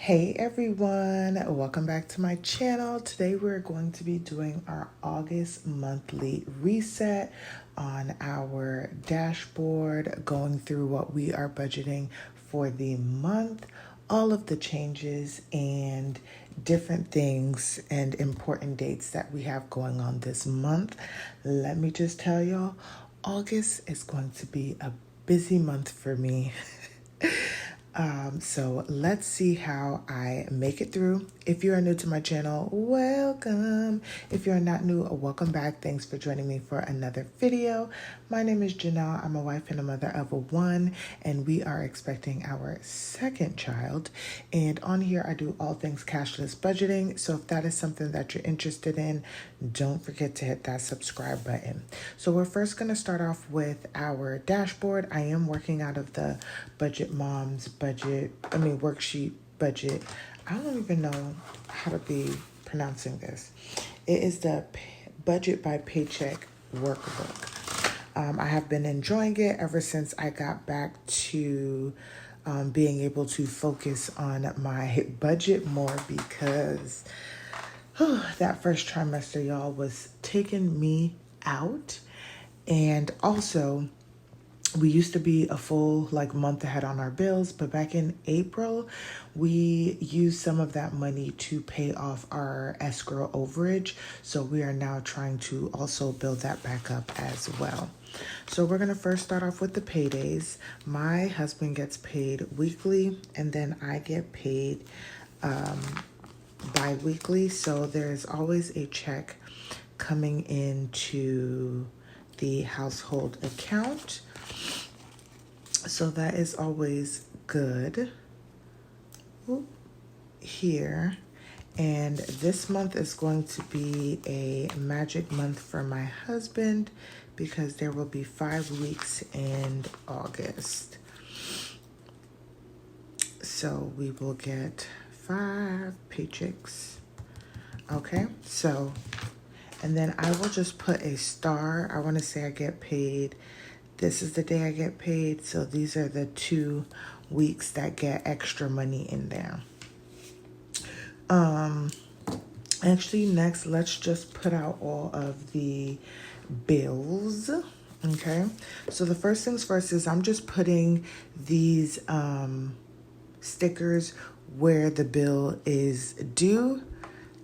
Hey everyone, welcome back to my channel. Today we're going to be doing our August monthly reset on our dashboard, going through what we are budgeting for the month, all of the changes and different things and important dates that we have going on this month. Let me just tell y'all, August is going to be a busy month for me. So let's see how I make it through. If you are new to my channel, welcome. If you're not new, welcome back. Thanks for joining me for another video. My name is Janelle. I'm a wife and a mother of one, and we are expecting our second child. And on here, I do all things cashless budgeting. So if that is something that you're interested in, don't forget to hit that subscribe button. So we're first going to start off with our dashboard. I am working out of the Budget Moms worksheet budget. I don't even know how to be pronouncing this. It is the Budget by Paycheck workbook. I have been enjoying it ever since I got back to being able to focus on my budget more because that first trimester, y'all, was taking me out. And also, we used to be a full month ahead on our bills, but back in April, we used some of that money to pay off our escrow overage. So we are now trying to also build that back up as well. So we're going to first start off with the paydays. My husband gets paid weekly, and then I get paid bi-weekly. So there's always a check coming into the household account. So that is always good here. And this month is going to be a magic month for my husband because there will be 5 weeks in August. So we will get 5 paychecks. Okay, so, and then I will just put a star. I want to say I get paid. This is the day I get paid. So these are the 2 weeks that get extra money in there. Actually, next, let's just put out all of the bills. Okay. So the first things first is I'm just putting these stickers where the bill is due.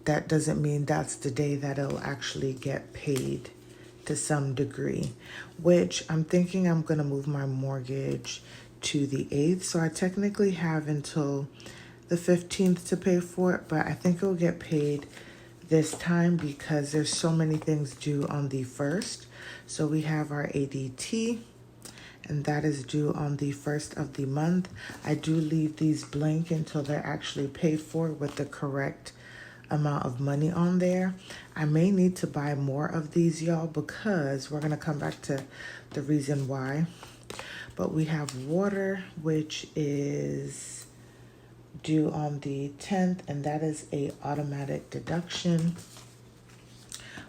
That doesn't mean that's the day that it'll actually get paid to some degree, which I'm thinking I'm going to move my mortgage to the 8th. So I technically have until the 15th to pay for it, but I think it'll get paid this time because there's so many things due on the 1st. So we have our ADT, and that is due on the 1st of the month. I do leave these blank until they're actually paid for with the correct amount of money on there. I may need to buy more of these, y'all, because we're going to come back to the reason why. But we have water, which is due on the 10th, and that is a automatic deduction.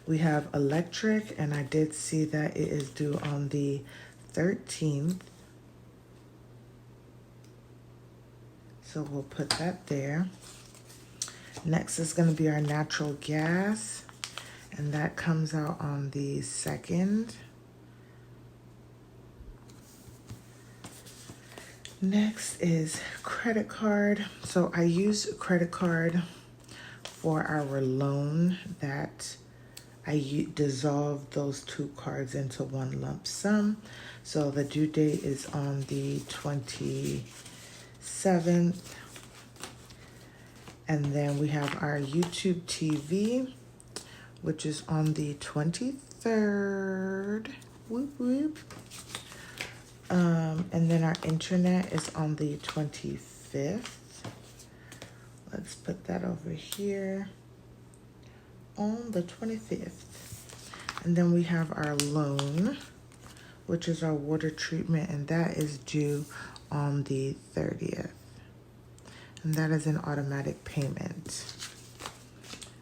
We have electric, and I did see that it is due on the 13th. So we'll put that there. Next is going to be our natural gas, and that comes out on the 2nd. Next is credit card. So I use credit card for our loan that I dissolved those 2 cards into one lump sum. So the due date is on the 27th. And then we have our YouTube TV, which is on the 23rd. Whoop, whoop. And then our internet is on the 25th. Let's put that over here on the 25th. And then we have our loan, which is our water treatment, and that is due on the 30th. And that is an automatic payment.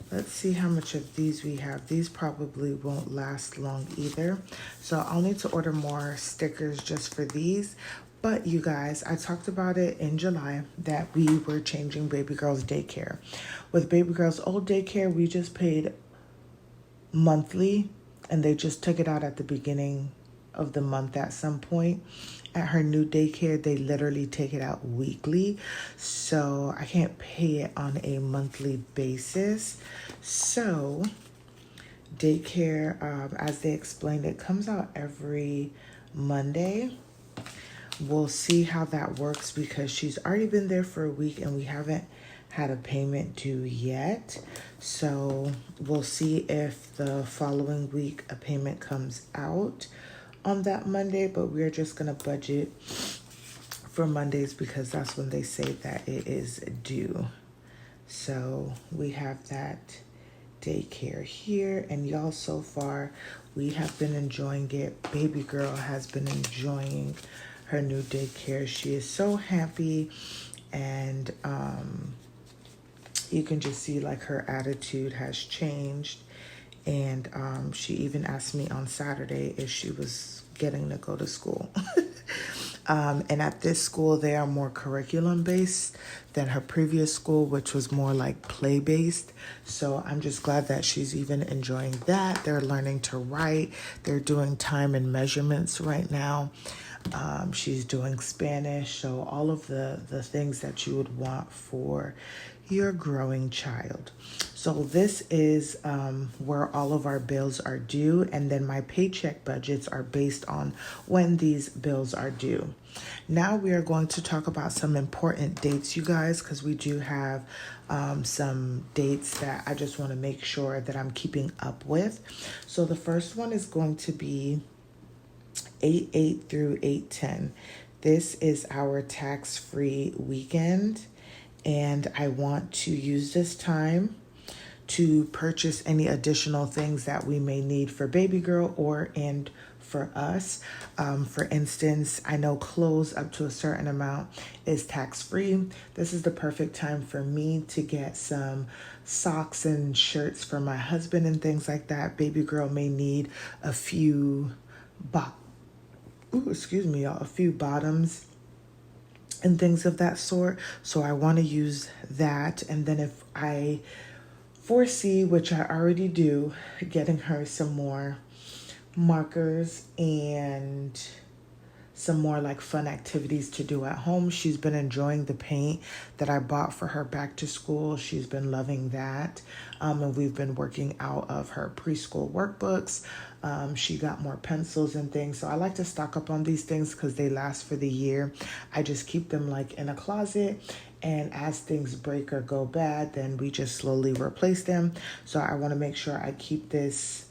Let's see how much of these we have. These probably won't last long either. So I'll need to order more stickers just for these. But you guys, I talked about it in July that we were changing baby girl's daycare. With baby girl's old daycare, we just paid monthly, and they just took it out at the beginning of the month at some point. At her new daycare, they literally take it out weekly, so I can't pay it on a monthly basis. So daycare, as they explained, it comes out every Monday. We'll see how that works because she's already been there for a week and we haven't had a payment due yet. So we'll see if the following week a payment comes out on that Monday, but we're just gonna budget for Mondays because that's when they say that it is due. So we have that daycare here, and y'all, so far we have been enjoying it. Baby girl has been enjoying her new daycare. She is so happy, and you can just see like her attitude has changed. And she even asked me on Saturday if she was getting to go to school. And at this school, they are more curriculum based than her previous school, which was more like play based. So I'm just glad that she's even enjoying that. They're learning to write. They're doing time and measurements right now. She's doing Spanish. So all of the things that you would want for your growing child. So this is where all of our bills are due, and then my paycheck budgets are based on when these bills are due. Now we are going to talk about some important dates, you guys, because we do have some dates that I just want to make sure that I'm keeping up with. So the first one is going to be 8/8 through 8/10. This is our tax-free weekend, and I want to use this time to purchase any additional things that we may need for baby girl and for us. For instance, I know clothes up to a certain amount is tax-free. This is the perfect time for me to get some socks and shirts for my husband and things like that. Baby girl may need a few a few bottoms and things of that sort. So I want to use that. And then if I foresee, which I already do, getting her some more markers and some more like fun activities to do at home. She's been enjoying the paint that I bought for her back to school. She's been loving that. And we've been working out of her preschool workbooks. She got more pencils and things. So I like to stock up on these things because they last for the year. I just keep them like in a closet. And as things break or go bad, then we just slowly replace them. So I want to make sure I keep this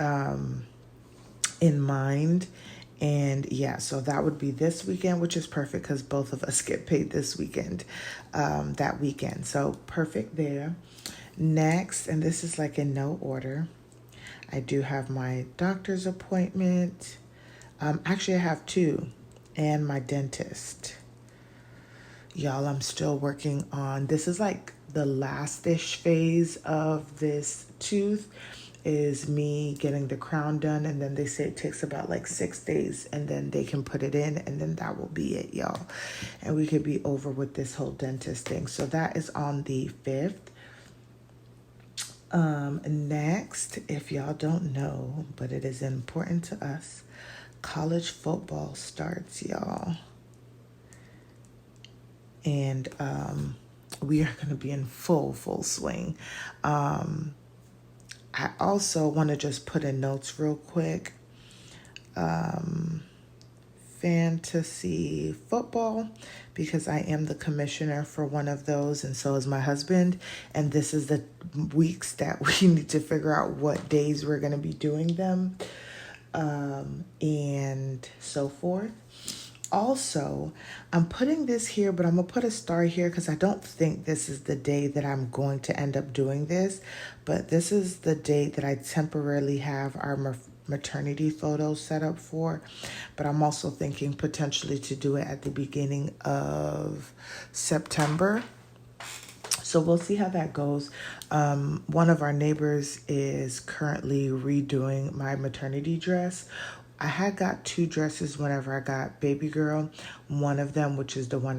in mind. And yeah, so that would be this weekend, which is perfect because both of us get paid this weekend, that weekend. So perfect there. Next, and this is like in no order, I do have my doctor's appointment. Actually, I have two, and my dentist. Y'all, I'm still working on, this is like the last-ish phase of this tooth, is me getting the crown done, and then they say it takes about like 6 days, and then they can put it in, and then that will be it, y'all. And we could be over with this whole dentist thing. So that is on the 5th. Next, if y'all don't know, but it is important to us, college football starts, y'all. And we are going to be in full swing. I also want to just put in notes real quick. Fantasy football, because I am the commissioner for one of those, and so is my husband. And this is the weeks that we need to figure out what days we're going to be doing them, and so forth. Also, I'm putting this here, but I'm going to put a star here because I don't think this is the day that I'm going to end up doing this. But this is the date that I temporarily have our maternity photos set up for. But I'm also thinking potentially to do it at the beginning of September. So we'll see how that goes. One of our neighbors is currently redoing my maternity dress. I had got 2 dresses whenever I got baby girl. One of them, which is the one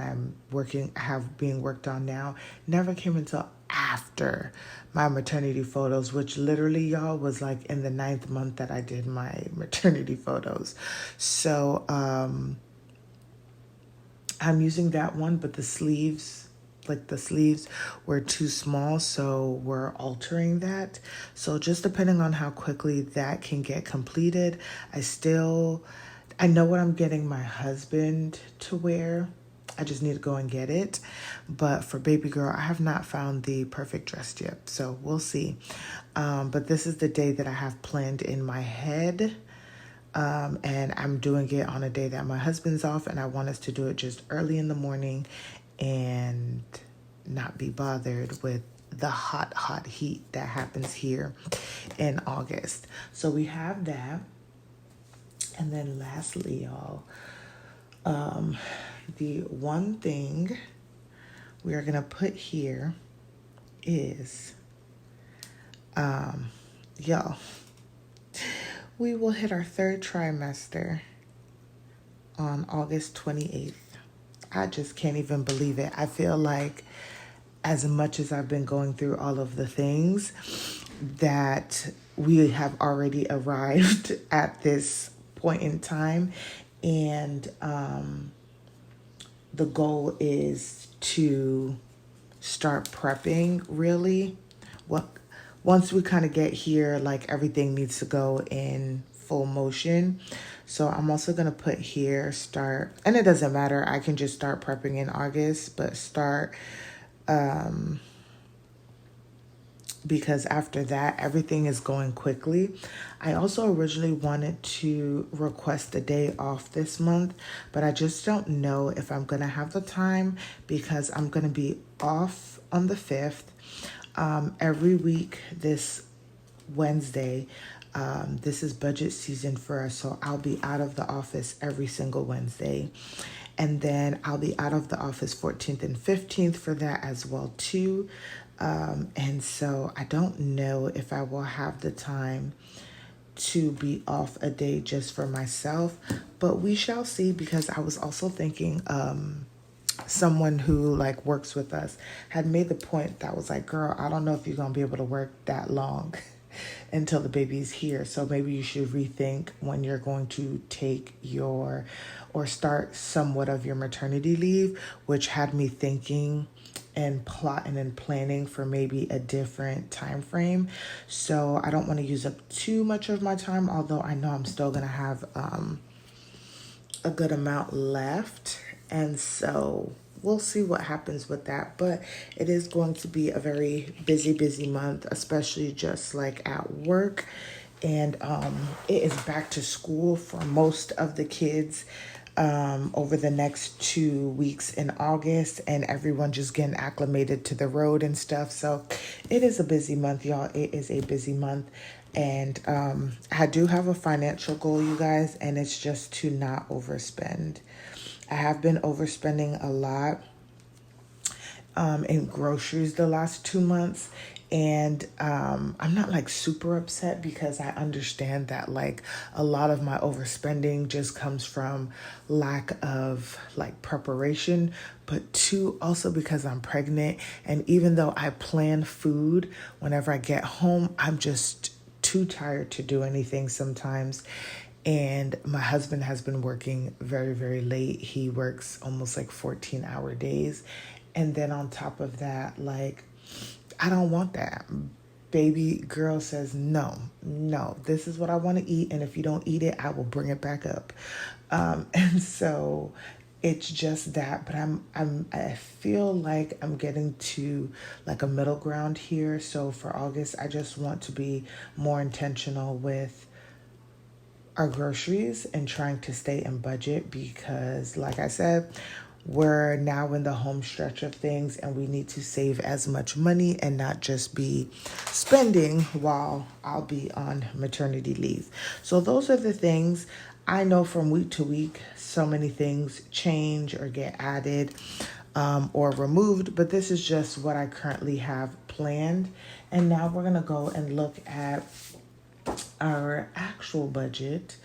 have being worked on now, never came until after my maternity photos, which literally, y'all, was like in the 9th month that I did my maternity photos. So I'm using that one, but the sleeves were too small, so we're altering that. So just depending on how quickly that can get completed, I know what I'm getting my husband to wear. I just need to go and get it. But for baby girl, I have not found the perfect dress yet, so we'll see. But this is the day that I have planned in my head. And I'm doing it on a day that my husband's off, and I want us to do it just early in the morning and not be bothered with the hot heat that happens here in August. So we have that. And then lastly, y'all, the one thing we are going to put here is, y'all, we will hit our 3rd trimester on August 28th. I just can't even believe it. I feel like as much as I've been going through all of the things, that we have already arrived at this point in time. And the goal is to start prepping, really. Once we kind of get here, like everything needs to go in full motion. So I'm also going to put here start, and it doesn't matter. I can just start prepping in August, but start, because after that, everything is going quickly. I also originally wanted to request a day off this month, but I just don't know if I'm going to have the time because I'm going to be off on the 5th. Every week this Wednesday, this is budget season for us, so I'll be out of the office every single Wednesday. And then I'll be out of the office 14th and 15th for that as well too. And so I don't know if I will have the time to be off a day just for myself, but we shall see, because I was also thinking, someone who like works with us had made the point that was like, girl, I don't know if you're going to be able to work that long until the baby's here. So maybe you should rethink when you're going to take your or start somewhat of your maternity leave, which had me thinking and plotting and planning for maybe a different time frame. So I don't want to use up too much of my time, although I know I'm still going to have a good amount left. And so we'll see what happens with that. But it is going to be a very busy month, especially just like at work. And it is back to school for most of the kids over the next 2 weeks in August, and everyone just getting acclimated to the road and stuff. So it is a busy month, y'all. It is a busy month. And I do have a financial goal, you guys, and it's just to not overspend. I have been overspending a lot in groceries the last 2 months. And I'm not like super upset, because I understand that like a lot of my overspending just comes from lack of like preparation, but two, also because I'm pregnant. And even though I plan food whenever I get home, I'm just too tired to do anything sometimes. And my husband has been working very late. He works almost like 14-hour days. And then on top of that, like, I don't want that. Baby girl says, no, this is what I want to eat. And if you don't eat it, I will bring it back up. And so it's just that, but I feel like I'm getting to like a middle ground here. So for August, I just want to be more intentional with our groceries and trying to stay in budget, because like I said, we're now in the home stretch of things, and we need to save as much money and not just be spending while I'll be on maternity leave. So those are the things. I know from week to week, so many things change or get added or removed, but this is just what I currently have planned. And now we're going to go and look at our actual budget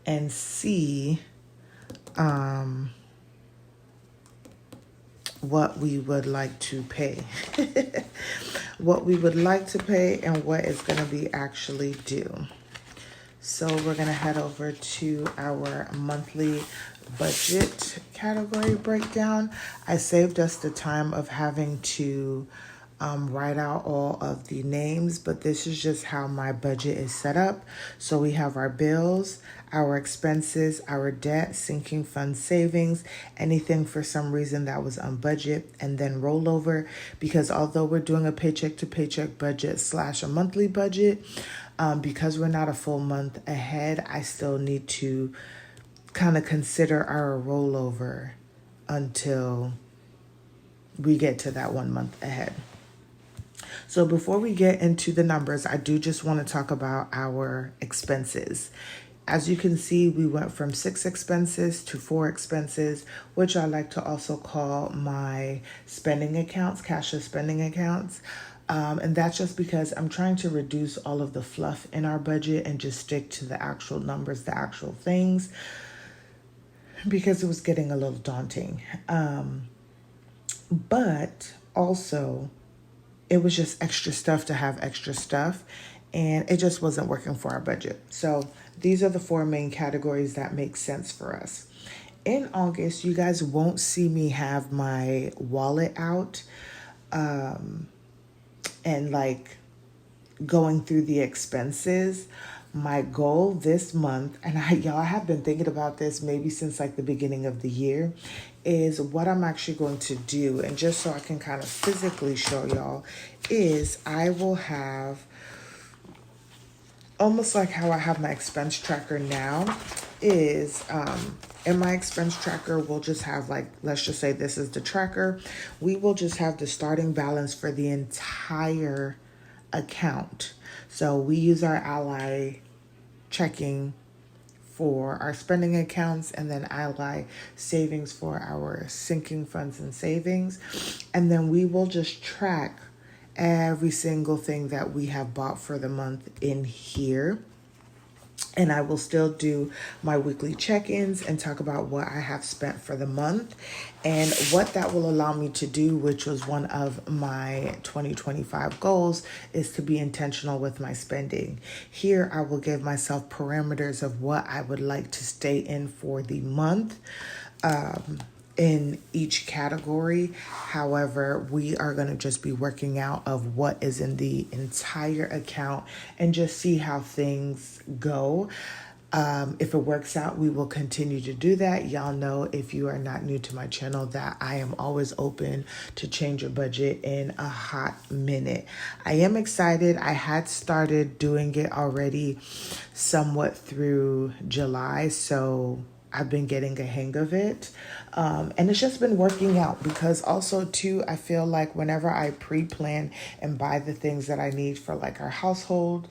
and see what we would like to pay. What we would like to pay and what is going to be actually due. So we're going to head over to our monthly budget category breakdown. I saved us the time of having to write out all of the names, but this is just how my budget is set up. So we have our bills, our expenses, our debt, sinking fund savings, anything for some reason that was on budget, and then rollover, because although we're doing a paycheck to paycheck budget / a monthly budget, because we're not a full month ahead, I still need to kind of consider our rollover until we get to that 1 month ahead. So before we get into the numbers, I do just want to talk about our expenses. As you can see, we went from 6 expenses to 4 expenses, which I like to also call my spending accounts, cashless spending accounts. And that's just because I'm trying to reduce all of the fluff in our budget and just stick to the actual numbers, the actual things, because it was getting a little daunting. But also, it was just extra stuff to have extra stuff, and it just wasn't working for our budget. So these are the 4 main categories that make sense for us. In August, you guys won't see me have my wallet out and like going through the expenses. My goal this month, and I have been thinking about this maybe since like the beginning of the year, is what I'm actually going to do. And just so I can kind of physically show y'all, is I will have almost like how I have my expense tracker now, is in my expense tracker, we'll just have like, let's just say this is the tracker. We will just have the starting balance for the entire account. So we use our Ally checking for our spending accounts, and then Ally savings for our sinking funds and savings. And then we will just track every single thing that we have bought for the month in here. And I will still do my weekly check-ins and talk about what I have spent for the month and what that will allow me to do, which was one of my 2025 goals, is to be intentional with my spending. Here, I will give myself parameters of what I would like to stay in for the month. In each category. However, we are going to just be working out of what is in the entire account and just see how things go. If it works out, we will continue to do that. Y'all know, if you are not new to my channel, that I am always open to change your budget in a hot minute. I am excited. I had started doing it already somewhat through July, so I've been getting a hang of it. And it's just been working out, because also too, I feel like whenever I pre-plan and buy the things that I need for like our household,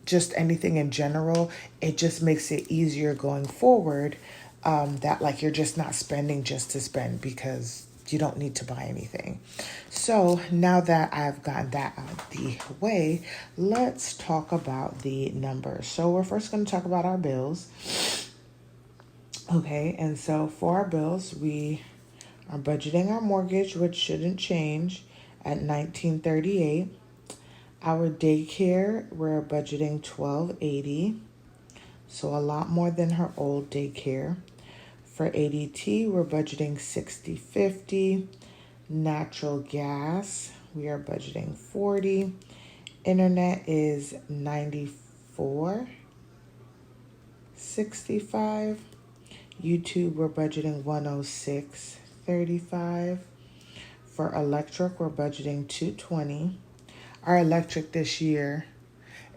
just anything in general, it just makes it easier going forward, that like you're just not spending just to spend, because you don't need to buy anything. So now that I've gotten that out of the way, let's talk about the numbers. So we're first going to talk about our bills. Okay, and so for our bills, we are budgeting our mortgage, which shouldn't change, at $19.38. Our daycare, we're budgeting $12.80, so a lot more than her old daycare. For ADT, we're budgeting $60.50. Natural gas, we are budgeting $40. Internet is $94.65. YouTube, we're budgeting $106.35. For electric, we're budgeting $220. Our electric this year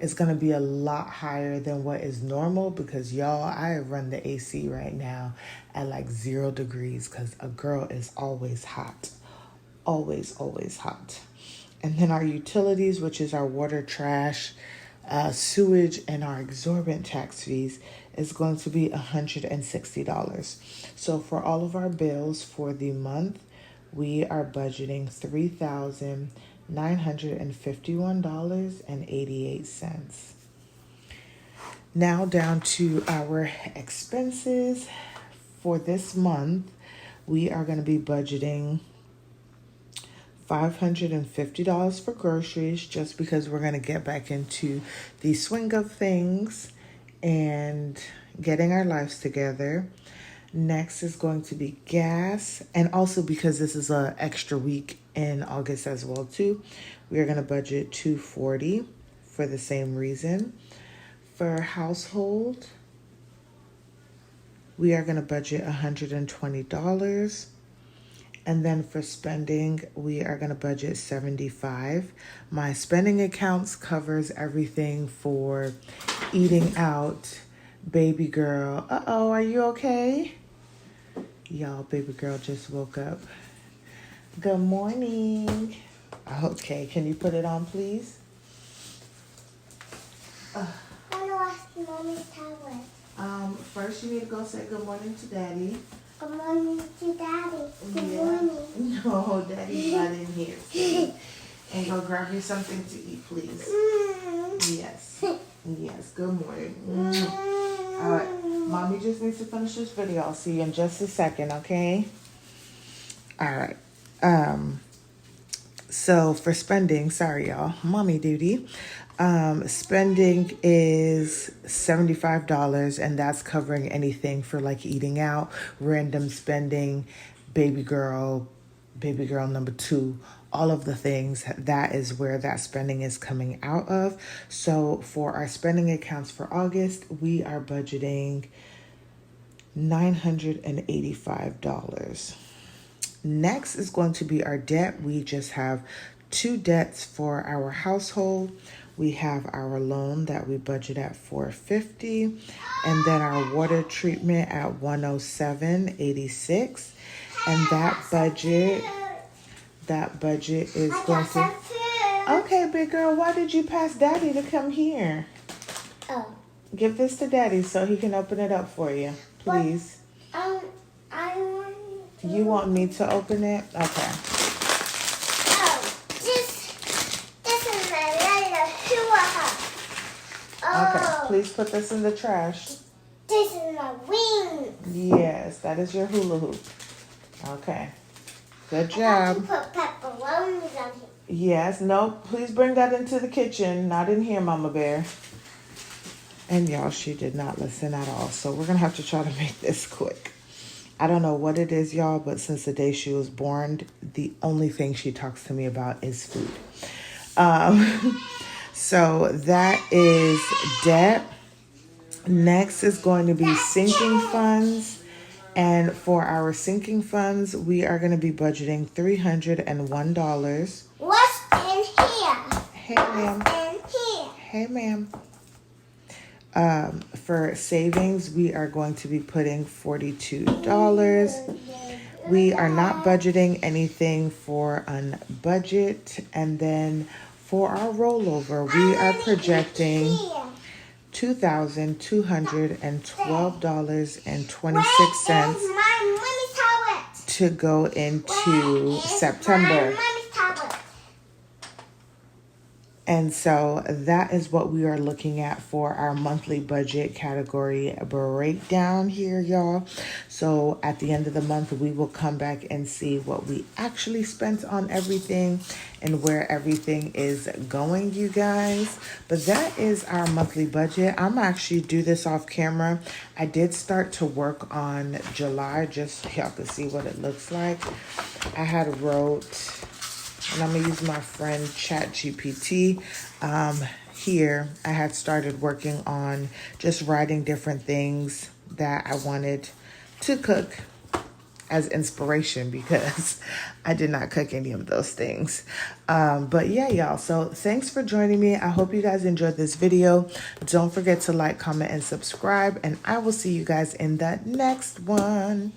is going to be a lot higher than what is normal, because y'all, I run the AC right now at like 0 degrees, because a girl is always hot. Always, always hot. And then our utilities, which is our water, trash, sewage, and our exorbitant tax fees, is going to be $160. So for all of our bills for the month, we are budgeting $3,951.88. Now down to our expenses for this month. We are going to be budgeting $550 for groceries just because we're going to get back into the swing of things and getting our lives together. Next is going to be gas, and also because this is an extra week in August as well too, we are going to budget $240 for the same reason. For household, we are going to budget $120. And then for spending, we are going to budget $75. My spending accounts covers everything for eating out. Baby girl, uh-oh, are you okay? Y'all, baby girl just woke up. Good morning. Okay, can you put it on, please? I want to watch Mommy's tablet. First you need to go say good morning to Daddy. Good morning to Daddy. Good morning. No, Daddy's not in here. And go grab you something to eat, please. Yes. Yes, good morning. All right, Mommy just needs to finish this video. I'll see you in just a second, okay? All right. So for spending, sorry y'all, mommy duty. Spending is $75, and that's covering anything for like eating out, random spending, baby girl number 2, all of the things. That is where that spending is coming out of. So for our spending accounts for August, we are budgeting $985. Next is going to be our debt. We just have 2 debts for our household. We have our loan that we budget at $450, and then our water treatment at $107.86. And that budget is going to... Okay, big girl, why did you pass Daddy to come here? Oh. Give this to Daddy so he can open it up for you, please. I want to... You want me to open it? Okay. Okay, please put this in the trash. This is my wings. Yes, that is your hula hoop. Okay, good job. I put pepperonis on here. Yes, no, please bring that into the kitchen, not in here, Mama Bear. And y'all, she did not listen at all, so we're gonna have to try to make this quick. I don't know what it is, y'all, but since the day she was born, the only thing she talks to me about is food. So that is debt. Next is going to be sinking funds. And for our sinking funds, we are going to be budgeting $301. What's in here? Hey, ma'am. What's in here? Hey, ma'am. For savings, we are going to be putting $42. We are not budgeting anything for unbudget. And then for our rollover, we are projecting $2,212.26 to go into September. And so that is what we are looking at for our monthly budget category breakdown here, y'all. So at the end of the month, we will come back and see what we actually spent on everything and where everything is going, you guys. But that is our monthly budget. I'm actually do this off camera. I did start to work on July, just so y'all can see what it looks like. I had wrote... And I'm going to use my friend ChatGPT. Here, I had started working on just writing different things that I wanted to cook as inspiration because I did not cook any of those things. But yeah, y'all. So thanks for joining me. I hope you guys enjoyed this video. Don't forget to like, comment, and subscribe. And I will see you guys in the next one.